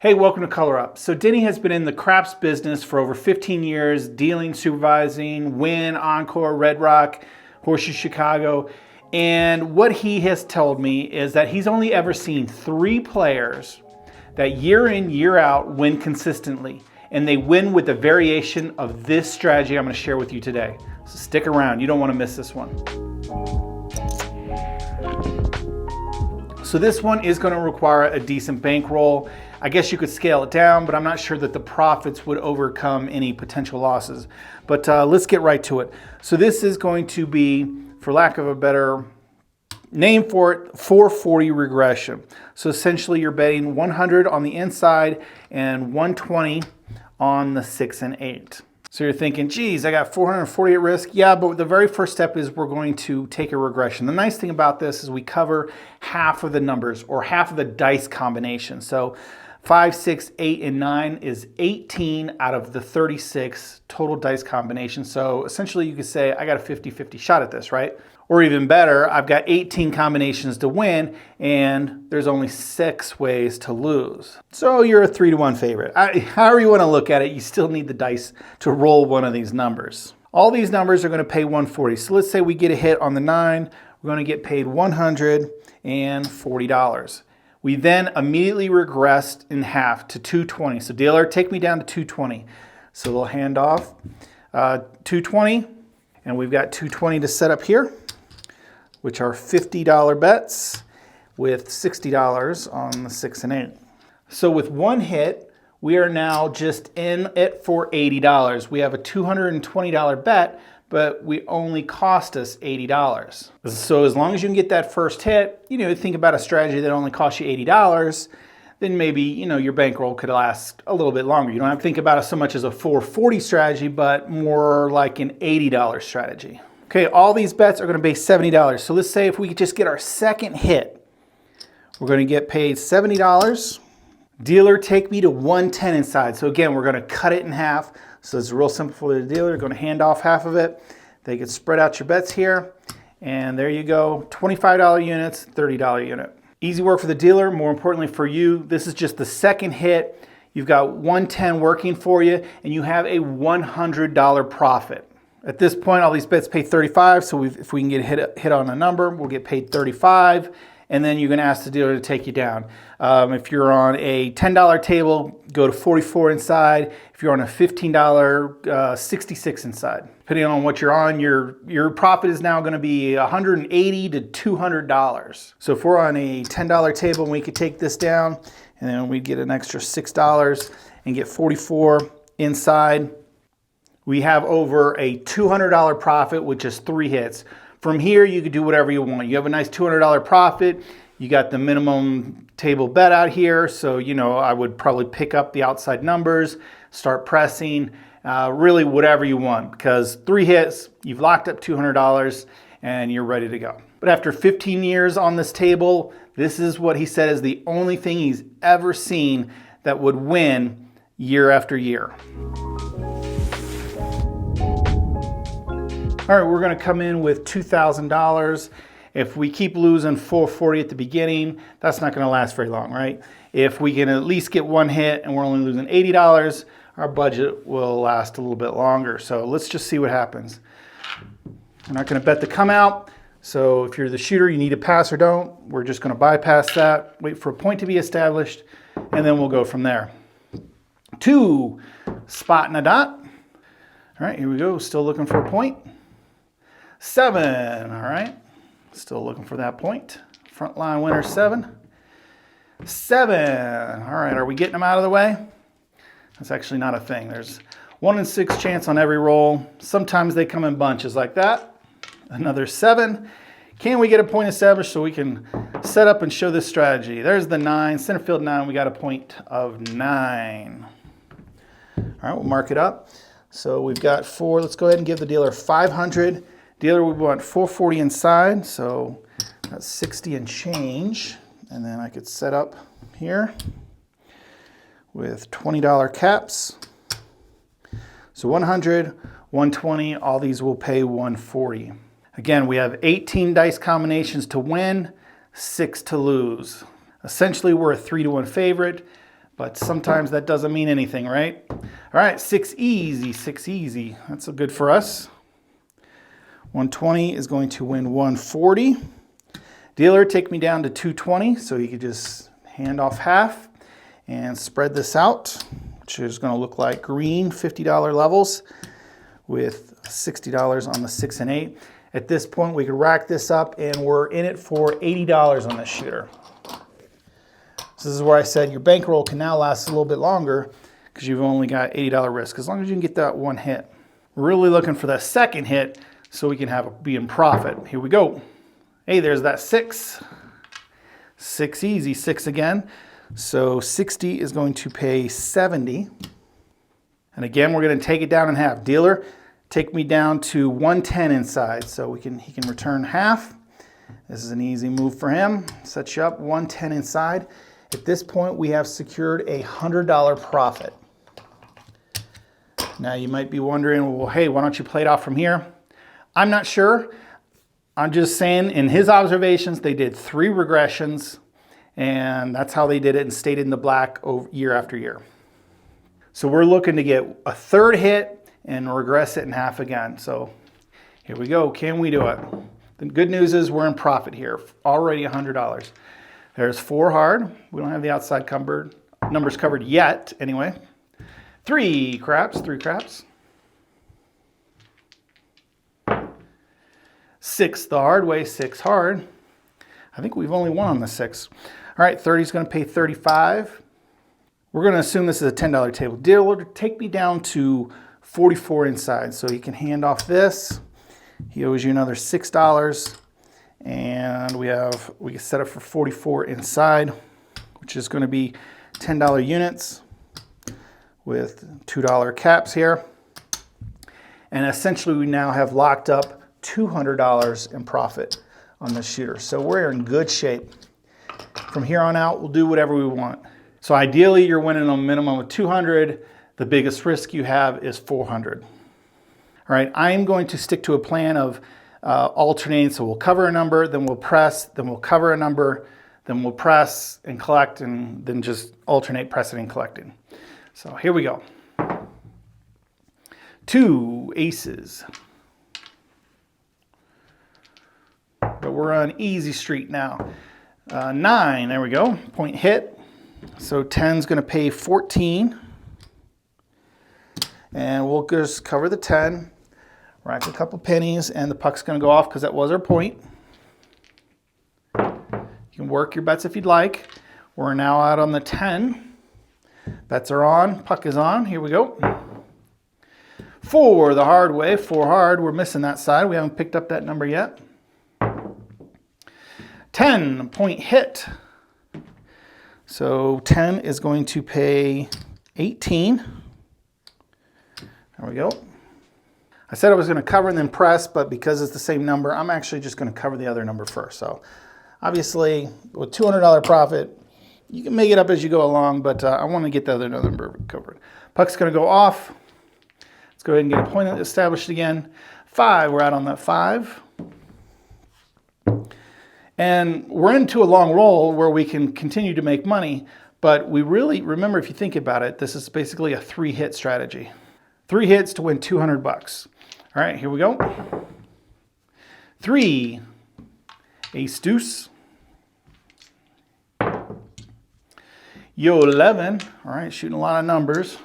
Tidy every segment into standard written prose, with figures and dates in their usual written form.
Hey, welcome to Color Up. So Denny has been in the craps business for over 15 years, dealing, supervising, Wynn, Encore, Red Rock, Horseshoe Chicago. And what he has told me is that he's only ever seen 3 players that year in, year out win consistently. And they win with a variation of this strategy I'm going to share with you today. So stick around, you don't want to miss this one. So this one is going to require a decent bankroll. I guess you could scale it down, but I'm not sure that the profits would overcome any potential losses. But let's get right to it. So this is going to be, for lack of a better name for it, 440 regression. So essentially you're betting 100 on the inside and 120 on the 6 and 8. So you're thinking, geez, I got 440 at risk. Yeah, but the very first step is we're going to take a regression. The nice thing about this is we cover half of the numbers or half of the dice combination. So 5, 6, 8, and 9 is 18 out of the 36 total dice combination. So essentially you could say I got a 50-50 shot at this, right? Or even better, I've got 18 combinations to win and there's only 6 ways to lose. So you're a 3-1 favorite. However you want to look at it, you still need the dice to roll one of these numbers. All these numbers are going to pay 140. So let's say we get a hit on the 9, we're going to get paid $140. We then immediately regressed in half to 220. So dealer, take me down to 220. So they'll hand off 220, and we've got 220 to set up here, which are $50 bets with $60 on the 6 and 8. So with one hit, we are now just in it for $80. We have a $220 bet, but we only cost us $80. So as long as you can get that first hit, think about a strategy that only costs you $80, then maybe, your bankroll could last a little bit longer. You don't have to think about it so much as a 440 strategy, but more like an $80 strategy. Okay, all these bets are gonna pay $70. So let's say if we could just get our second hit, we're gonna get paid $70. Dealer, take me to 110 inside. So again, we're gonna cut it in half. So it's real simple for the dealer. They're going to hand off half of it. They can spread out your bets here. And there you go. $25 units, $30 unit. Easy work for the dealer. More importantly for you, this is just the second hit. You've got 110 working for you, and you have a $100 profit. At this point, all these bets pay $35. So if we can get hit on a number, we'll get paid $35. And then you're going to ask the dealer to take you down. If you're on a $10 table, go to 44 inside. If you're on a $15, 66 inside. Depending on what you're on, your profit is now going to be $180 to $200. So if we're on a $10 table, we could take this down, and then we'd get an extra $6 and get 44 inside. We have over a $200 profit with just 3 hits. From here, you could do whatever you want. You have a nice $200 profit. You got the minimum table bet out here. So, I would probably pick up the outside numbers, start pressing, really whatever you want, because 3 hits, you've locked up $200 and you're ready to go. But after 15 years on this table, this is what he said is the only thing he's ever seen that would win year after year. All right, we're gonna come in with $2,000. If we keep losing 440 at the beginning, that's not gonna last very long, right? If we can at least get one hit and we're only losing $80, our budget will last a little bit longer. So let's just see what happens. We're not gonna bet the come out. So if you're the shooter, you need to pass or don't. We're just gonna bypass that, wait for a point to be established, and then we'll go from there. 2, spot and a dot. All right, here we go, still looking for a point. 7, all right. Still looking for that point. Front line winner 7. 7, all right, are we getting them out of the way? That's actually not a thing. There's 1 in 6 chance on every roll. Sometimes they come in bunches like that. Another 7. Can we get a point established so we can set up and show this strategy? There's the 9, center field 9, we got a point of 9. All right, we'll mark it up. So we've got 4, let's go ahead and give the dealer 500. Dealer would want 440 inside, so that's 60 and change. And then I could set up here with $20 caps. So 100, 120, all these will pay 140. Again, we have 18 dice combinations to win, 6 to lose. Essentially, we're a 3-1 favorite, but sometimes that doesn't mean anything, right? All right, 6 easy, 6 easy. That's good for us. 120 is going to win 140. Dealer, take me down to 220, so you could just hand off half and spread this out, which is going to look like green $50 levels with $60 on the 6 and 8. At this point, we could rack this up, and we're in it for $80 on this shooter. So this is where I said your bankroll can now last a little bit longer because you've only got $80 risk, as long as you can get that one hit. We're really looking for that second hit so we can be in profit. Here we go. Hey, there's that 6. 6 easy, 6 again. So 60 is going to pay 70. And again, we're going to take it down in half. Dealer, take me down to 110 inside, so he can return half. This is an easy move for him. Set you up 110 inside. At this point, we have secured a $100 profit. Now you might be wondering, well, hey, why don't you play it off from here? I'm not sure. I'm just saying, in his observations, they did 3 regressions, and that's how they did it and stayed in the black year after year. So we're looking to get a third hit and regress it in half again. So here we go. Can we do it? The good news is we're in profit here. Already $100. There's 4 hard. We don't have the outside numbers covered yet, anyway. 3 craps, 3 craps. 6 the hard way, 6 hard. I think we've only won on the 6. All right, 30 is going to pay 35. We're going to assume this is a $10 table. Dealer, take me down to 44 inside, so he can hand off this. He owes you another $6, and we can set up for 44 inside, which is going to be $10 units with $2 caps here. And essentially, we now have locked up $200 in profit on this shooter. So we're in good shape. From here on out, we'll do whatever we want. So ideally, you're winning a minimum of 200. The biggest risk you have is 400. All right, I'm going to stick to a plan of alternating. So we'll cover a number, then we'll press, then we'll cover a number, then we'll press and collect, and then just alternate pressing and collecting. So here we go. 2 aces. But we're on easy street now. 9, there we go, point hit. So 10's going to pay 14. And we'll just cover the 10, rack a couple pennies, and the puck's going to go off because that was our point. You can work your bets if you'd like. We're now out on the 10. Bets are on, puck is on, here we go. 4 the hard way, 4 hard, we're missing that side. We haven't picked up that number yet. 10 point hit. So 10 is going to pay 18. There we go. I said I was going to cover and then press, but because it's the same number, I'm actually just going to cover the other number first. So obviously, with $200 profit, you can make it up as you go along, but I want to get the other number covered. Puck's going to go off. Let's go ahead and get a point established again. 5, we're out on that 5. And we're into a long roll where we can continue to make money, but we really, remember, if you think about it, this is basically a 3-hit strategy. 3 hits to win $200. All right, here we go. 3, ace deuce. Yo, 11. All right, shooting a lot of numbers.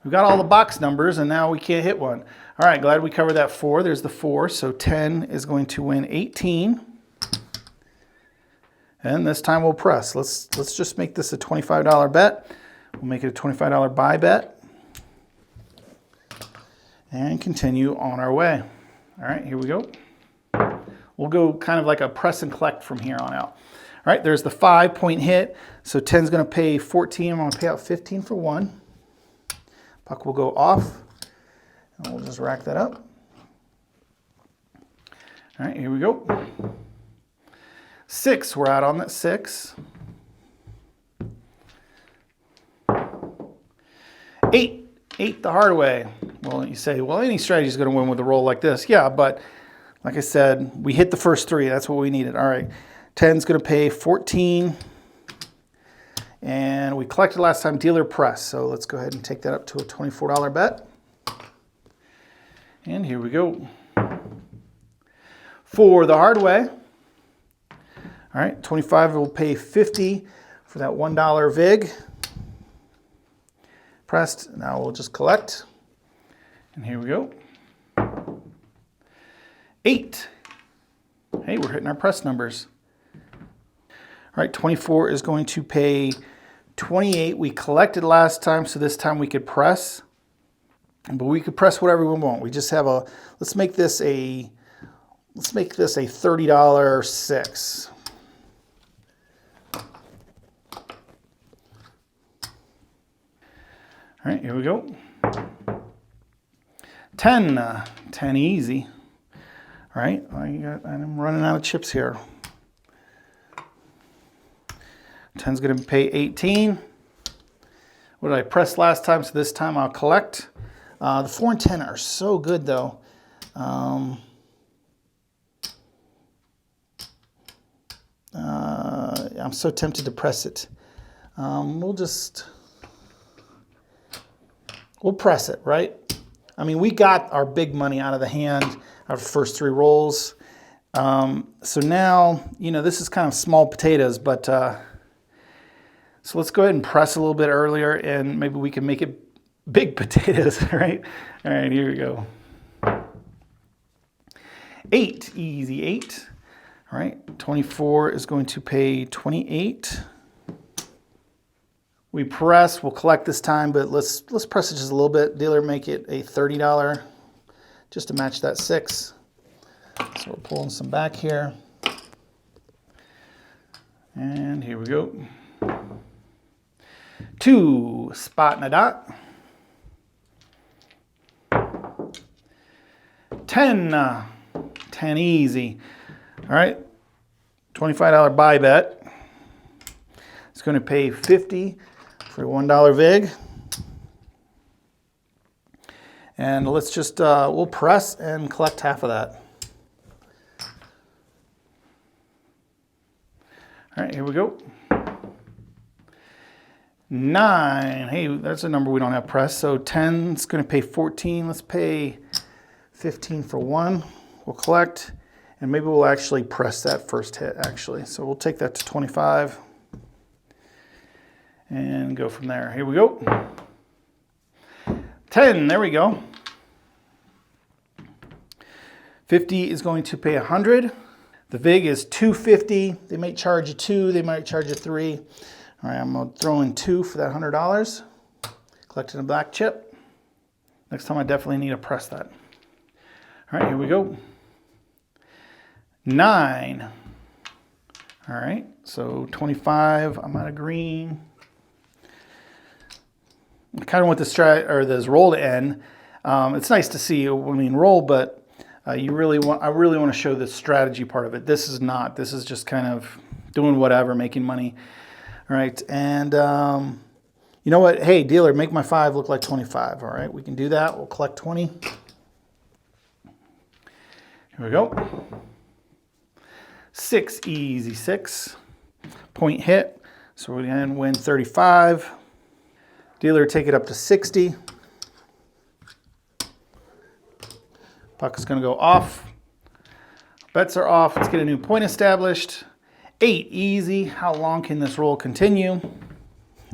We've got all the box numbers, and now we can't hit one. All right, glad we covered that 4. There's the 4, so 10 is going to win 18. And this time we'll press. Let's just make this a $25 bet. We'll make it a $25 buy bet. And continue on our way. All right, here we go. We'll go kind of like a press and collect from here on out. All right, there's the 5 point hit. So 10's going to pay 14. I'm going to pay out 15 for 1. Puck will go off. And we'll just rack that up. All right, here we go. 6, we're out on that 6. 8 the hard way. Well, you say, well, any strategy is going to win with a roll like this. Yeah, but like I said, we hit the first 3. That's what we needed. All right, 10's going to pay 14. And we collected last time, dealer press. So let's go ahead and take that up to a $24 bet. And here we go. For the hard way. All right, 25 will pay 50 for that $1 VIG. Pressed, now we'll just collect. And here we go. 8. Hey, we're hitting our press numbers. All right, 24 is going to pay 28. We collected last time, so this time we could press. But we could press whatever we want. We just have a, let's make this a $30 6. All right, here we go. 10, 10 easy. All right, I'm running out of chips here. 10's gonna pay 18. What did I press last time? So this time I'll collect. The 4 and 10 are so good though. I'm so tempted to press it. We'll press it, right? I mean, we got our big money out of the hand, our first 3 rolls. So now, you know, this is kind of small potatoes, but so let's go ahead and press a little bit earlier and maybe we can make it big potatoes, right? All right, here we go. 8, easy 8. All right, 24 is going to pay 28. We press, we'll collect this time, but let's press it just a little bit. Dealer, make it a $30 just to match that 6. So we're pulling some back here. And here we go. 2, spot and a dot. 10, 10 easy. All right, $25 buy bet. It's going to pay 50 for a $1 VIG. And let's just, we'll press and collect half of that. All right, here we go. 9, hey, that's a number we don't have pressed. So 10 is going to pay 14. Let's pay 15 for 1. We'll collect, and maybe we'll actually press that first hit, actually. So we'll take that to 25 and go from there. Here we go. 10, there we go. 50 is going to pay 100. The VIG is 250. They might charge you 2, they might charge you 3. All right, I'm gonna throw in 2 for that $100. Collecting a black chip. Next time I definitely need to press that. All right, here we go. 9. All right, so 25, I'm out of green. I kind of want this roll to end. It's nice to see roll, but I really want to show the strategy part of it. This is not. This is just kind of doing whatever, making money. All right, and you know what? Hey, dealer, make my 5 look like 25. All right, we can do that. We'll collect 20. Here we go. 6, easy 6. Point hit. So we're going to win 35. Dealer, take it up to 60. Puck is going to go off. Bets are off. Let's get a new point established. 8, easy. How long can this roll continue?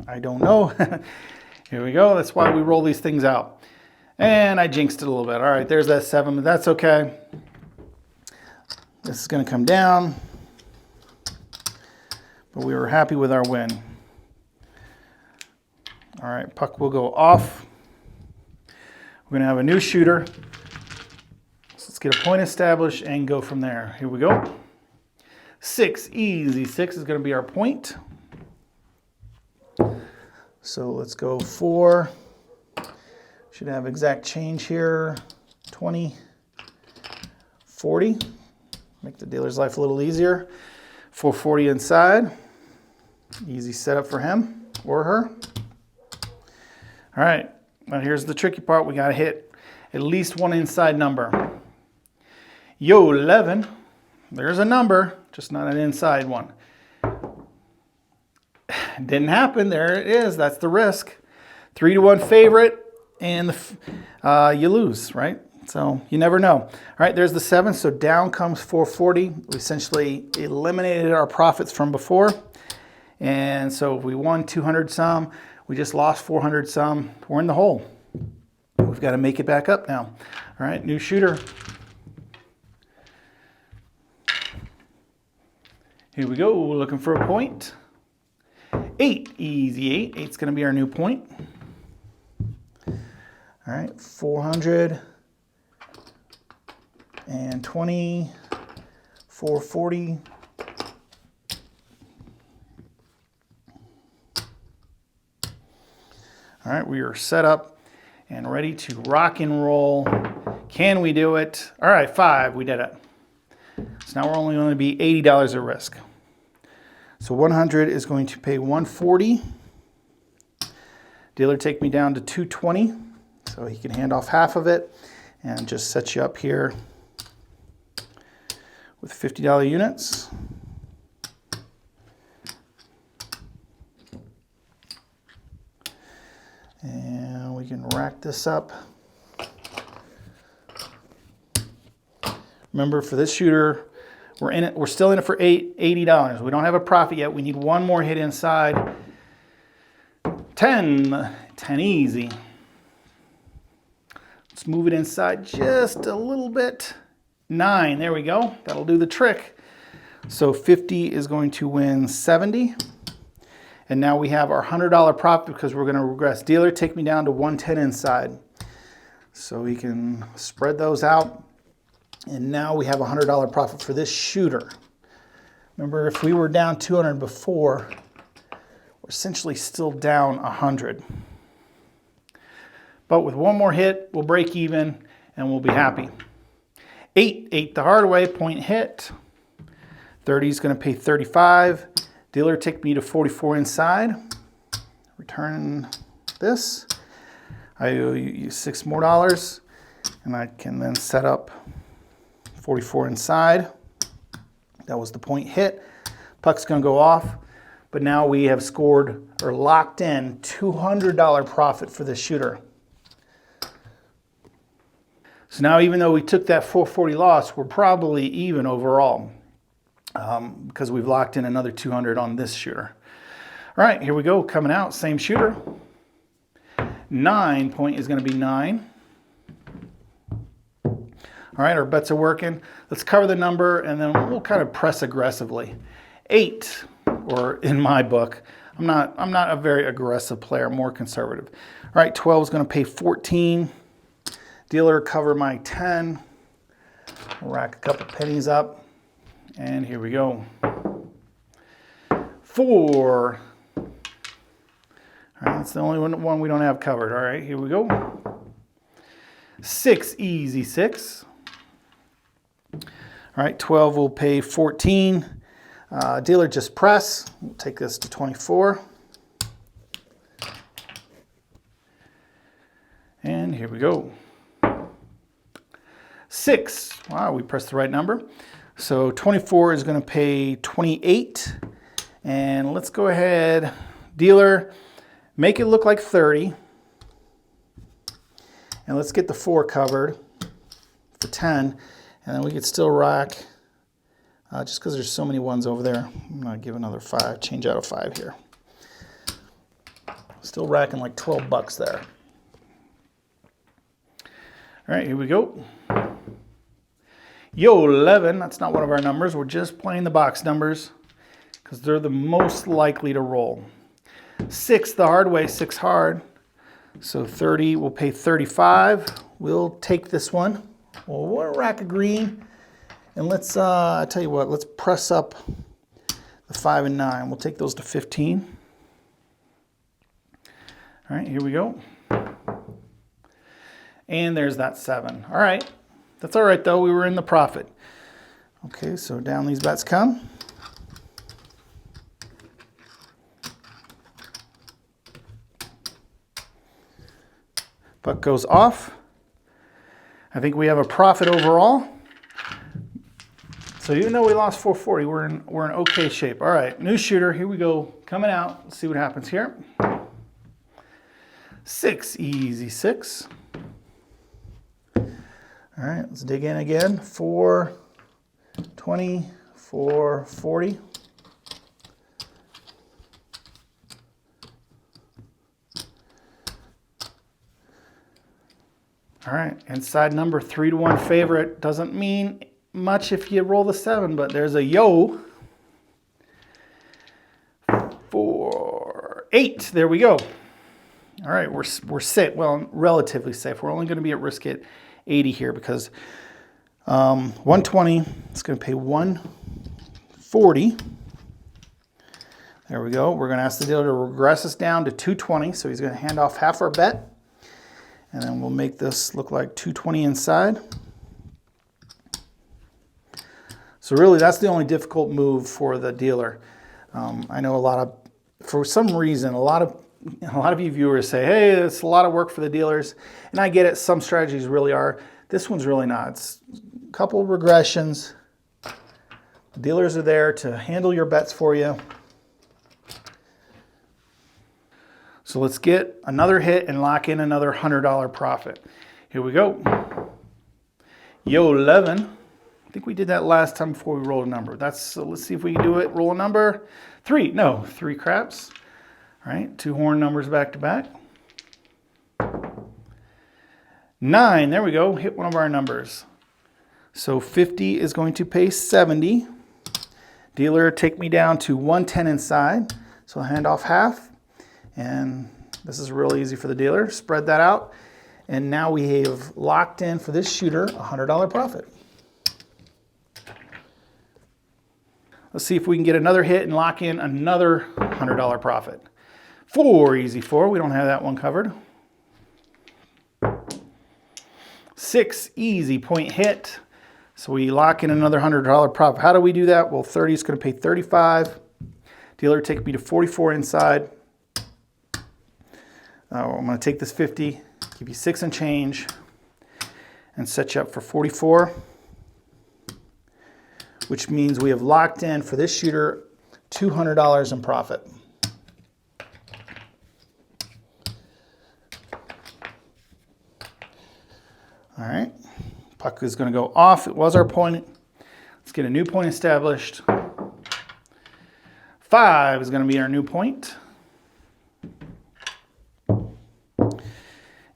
I don't know. Here we go. That's why we roll these things out. And I jinxed it a little bit. All right, there's that 7, but that's okay. This is going to come down. But we were happy with our win. All right, puck will go off. We're going to have a new shooter. So let's get a point established and go from there. Here we go. 6, easy 6 is going to be our point. So let's go 4. Should have exact change here. 20, 40. Make the dealer's life a little easier. 440 inside. Easy setup for him or her. All right, now here's the tricky part. We got to hit at least one inside number. Yo, 11. There's a number, just not an inside one. Didn't happen. There it is. That's the risk. 3-1 favorite, and you lose, right? So you never know. All right, there's the 7. So down comes 440. We essentially eliminated our profits from before. And so if we won 200 some, we just lost 400 some. We're in the hole. We've got to make it back up now. All right, new shooter. Here we go, looking for a point. 8, easy 8. 8's going to be our new point. All right, 420, 440. All right, we are set up and ready to rock and roll. Can we do it? All right, 5, we did it. So now we're only going to be $80 at risk. So 100 is going to pay 140. Dealer take me down to 220. So he can hand off half of it and just set you up here with $50 units. And we can rack this up. Remember, for this shooter, we're still in it for $80. We don't have a profit yet. We need one more hit inside. 10 easy. Let's move it inside just a little bit. 9, there we go. That'll do the trick. So 50 is going to win 70. And now we have our $100 profit because we're going to regress. Dealer, take me down to 110 inside. So we can spread those out. And now we have a $100 profit for this shooter. Remember, if we were down 200 before, we're essentially still down 100. But with one more hit, we'll break even and we'll be happy. 8 the hard way, point hit. 30 is going to pay 35. Dealer, take me to 44 inside. Return this. I owe you $6 more, and I can then set up 44 inside. That was the point hit. Puck's going to go off, but now we have scored or locked in $200 profit for this shooter. So now, even though we took that 440 loss, we're probably even overall because we've locked in another 200 on this shooter. All right, here we go, coming out, same shooter. 9 point is going to be 9. All right, our bets are working. Let's cover the number and then we'll kind of press aggressively. 8, or in my book, I'm not a very aggressive player, more conservative. All right, 12 is going to pay 14. Dealer, cover my 10. Rack a couple pennies up. And here we go. 4. All right, that's the only one we don't have covered. All right, here we go. 6, easy 6. All right, 12 will pay 14. Dealer, just press. We'll take this to 24. And here we go. 6. Wow, we pressed the right number. So 24 is going to pay 28. And let's go ahead. Dealer, make it look like 30. And let's get the 4 covered for 10. And then we could still rack, just because there's so many ones over there. I'm going to give another 5, change out a 5 here. Still racking like 12 bucks there. All right, here we go. Yo, 11, that's not one of our numbers. We're just playing the box numbers because they're the most likely to roll. 6 the hard way, 6 hard. So 30 will pay 35. We'll take this one. We'll rack a green. And let's, I tell you what, let's press up the 5 and 9. We'll take those to 15. All right, here we go. And there's that 7. All right. That's all right, though. We were in the profit. Okay, so down these bets come. Puck goes off. I think we have a profit overall. So So even though we lost 440, we're in okay shape. All right, new shooter, here we go. Coming out, let's see what happens here. 6, easy 6. All right, let's dig in again. 420, 440. All right, inside number 3-to-1 favorite. Doesn't mean much if you roll the 7, but there's a yo. 4, 8, there we go. All right, we're safe, well, relatively safe. We're only gonna be at risk at 80 here because 120, it's gonna pay 140. There we go. We're gonna ask the dealer to regress us down to 220, so he's gonna hand off half our bet. And then we'll make this look like 220 inside. So really, that's the only difficult move for the dealer. I know for some reason, a lot of you viewers say, hey, it's a lot of work for the dealers. And I get it, some strategies really are. This one's really not. It's a couple regressions. The dealers are there to handle your bets for you. So let's get another hit and lock in another $100 profit. Here we go. Yo 11. I think we did that last time before we rolled a number. So let's see if we can do it. Roll a number. 3. No, 3 craps. All right, 2 horn numbers back to back. 9. There we go. Hit one of our numbers. So 50 is going to pay 70. Dealer, take me down to 110 inside. So I'll hand off half. And this is really easy for the dealer. Spread that out. And now we have locked in for this shooter a $100 profit. Let's see if we can get another hit and lock in another $100 profit. 4, easy 4. We don't have that one covered. 6, easy point hit. So we lock in another $100 profit. How do we do that? Well, 30 is going to pay 35. Dealer, take me to 44 inside. I'm going to take this 50, give you 6 and change, and set you up for 44, which means we have locked in for this shooter $200 in profit. All right, puck is going to go off. It was our point. Let's get a new point established. 5 is going to be our new point.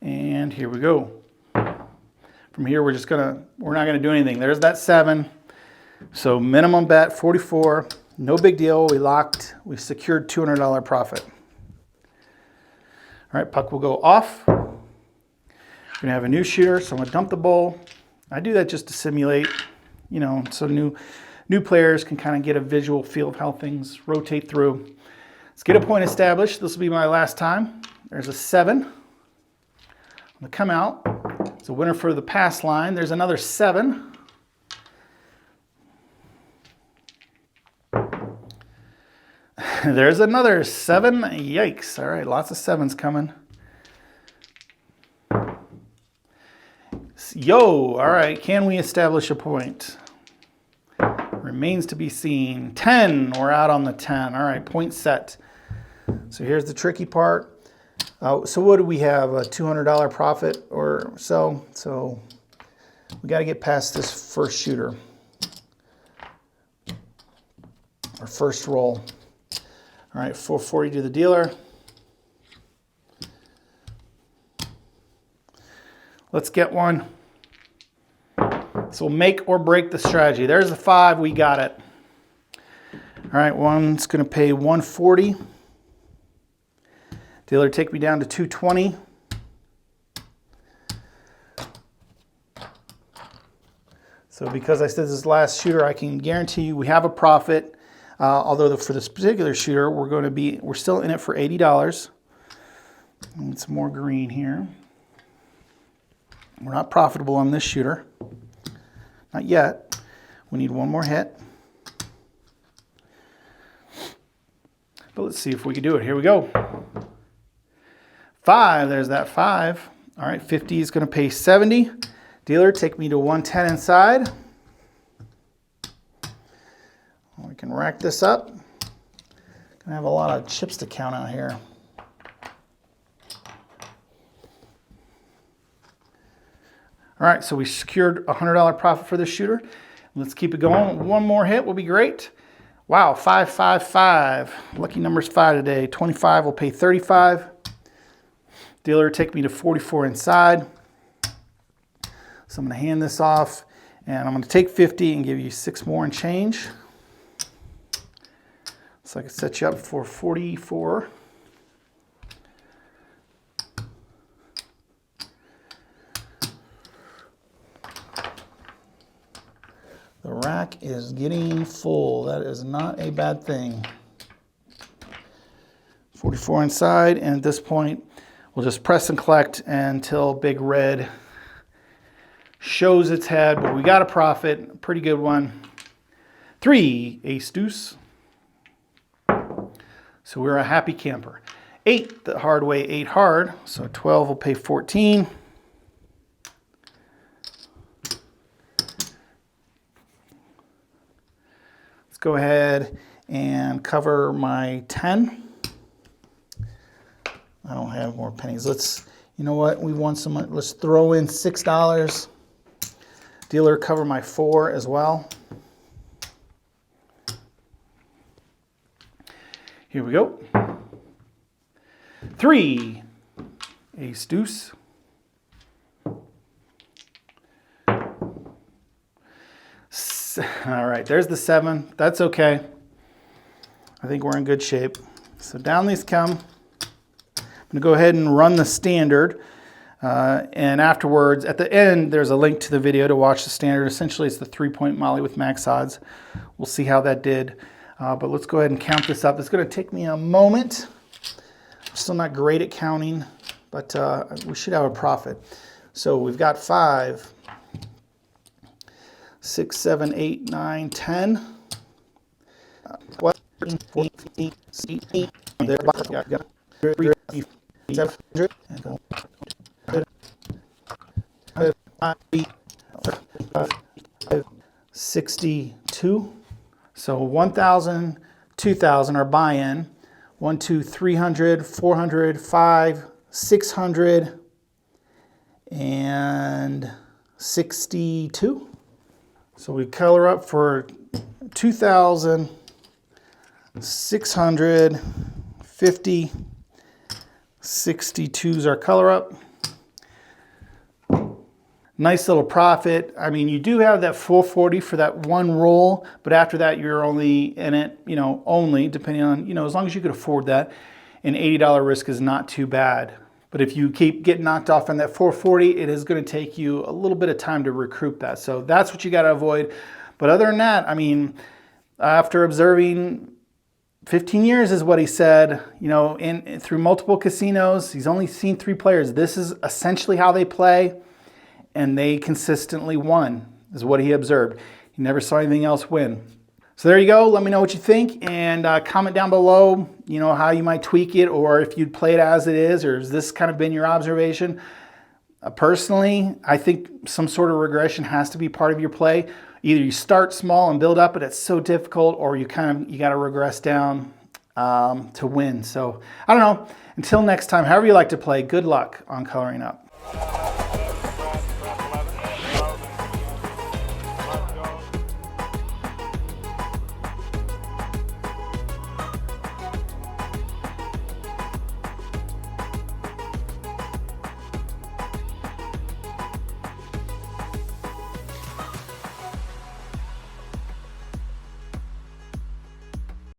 And here we go. From here, we're not gonna do anything. There's that 7. So minimum bet, 44. No big deal. We secured $200 profit. All right, puck will go off. We're gonna have a new shooter, so I'm gonna dump the bowl. I do that just to simulate, so new players can kind of get a visual feel of how things rotate through. Let's get a point established. This will be my last time. There's a 7. I'm going to come out. It's a winner for the pass line. There's another 7. There's another 7. Yikes. All right, lots of 7s coming. Yo, all right, can we establish a point? Remains to be seen. 10, we're out on the 10. All right, point set. So here's the tricky part. So what do we have, a $200 profit or so? So we got to get past this first shooter, our first roll. All right, 440 to the dealer. Let's get one. So we'll make or break the strategy. There's the 5, we got it. All right, one's going to pay 140. Dealer, take me down to 220. So because I said this last shooter, I can guarantee you we have a profit. Although for this particular shooter, we're still in it for $80. Need some more green here. We're not profitable on this shooter. Not yet. We need one more hit. But let's see if we can do it. Here we go. 5, there's that 5. All right, 50 is going to pay 70. Dealer, take me to 110 inside. can rack this up. Gonna have a lot of chips to count out here. All right, so we secured a $100 profit for this shooter. Let's keep it going. One more hit will be great. Wow, 5, 5, 5. Lucky number's 5 today. 25 will pay 35. Dealer take me to 44 inside. So I'm gonna hand this off and I'm gonna take 50 and give you 6 more and change. So I can set you up for 44. The rack is getting full. That is not a bad thing. 44 inside, and at this point, we'll just press and collect until Big Red shows its head, but we got a profit, a pretty good one. 3, ace deuce. So we're a happy camper. 8, the hard way, 8 hard. So 12 will pay 14. Let's go ahead and cover my 10. I don't have more pennies. You know what? We want some, let's throw in $6. Dealer, cover my 4 as well. Here we go. 3, ace deuce. All right, there's the 7. That's okay. I think we're in good shape. So down these come. I'm gonna go ahead and run the standard. And afterwards, at the end, there's a link to the video to watch the standard. Essentially, it's the 3-point Molly with max odds. We'll see how that did. But let's go ahead and count this up. It's gonna take me a moment. I'm still not great at counting, but we should have a profit. So we've got 5, 6, 7, 8, 9, 10. 12, 13, 14, 16. There, 62. So 1,000, 2,000 are buy-in. 1, 2, 300, 400, 5, 600, and 62. So we color up for 2,650. 62 is our color up. Nice little profit. I mean, you do have that full 40 for that one roll, but after that, you're only in it, only depending on, as long as you could afford that. An $80 risk is not too bad. But if you keep getting knocked off on that 440, it is going to take you a little bit of time to recoup that. So that's what you got to avoid. But other than that, I mean, after observing 15 years is what he said, through multiple casinos, he's only seen 3 players. This is essentially how they play, and they consistently won, is what he observed. He never saw anything else win. So there you go. Let me know what you think, and comment down below, how you might tweak it, or if you'd play it as it is, or has this kind of been your observation? Personally, I think some sort of regression has to be part of your play. Either you start small and build up, but it's so difficult, or you got to regress down to win. So I don't know. Until next time, however you like to play, good luck on coloring up.